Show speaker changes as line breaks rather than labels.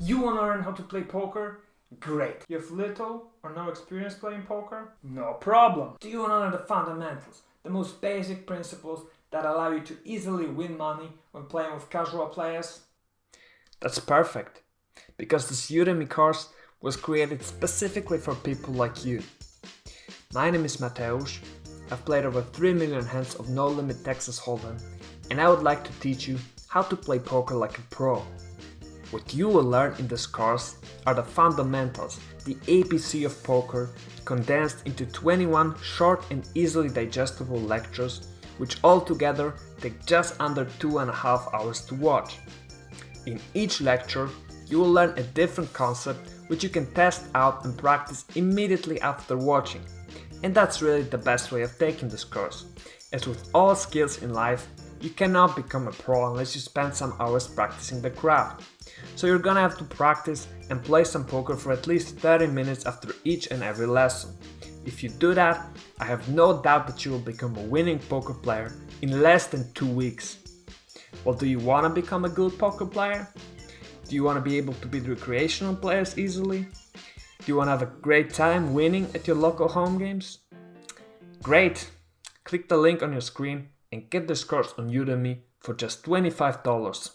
You want to learn how to play poker? Great. You have little or no experience playing poker? No problem. Do you want to learn the fundamentals, the most basic principles that allow you to easily win money when playing with casual players?
That's perfect, because this Udemy course was created specifically for people like you. My name is Mateusz, I've played over 3 million hands of No Limit Texas Hold'em, and I would like to teach you how to play poker like a pro. What you will learn in this course are the fundamentals, the ABC of poker, condensed into 21 short and easily digestible lectures, which altogether take just under 2.5 hours to watch. In each lecture, you will learn a different concept which you can test out and practice immediately after watching. And that's really the best way of taking this course. As with all skills in life, you cannot become a pro unless you spend some hours practicing the craft. So you're gonna have to practice and play some poker for at least 30 minutes after each and every lesson. If you do that, I have no doubt that you will become a winning poker player in less than 2 weeks. Well, do you want to become a good poker player? Do you want to be able to beat recreational players easily? Do you want to have a great time winning at your local home games? Great! Click the link on your screen and get this course on Udemy for just $25.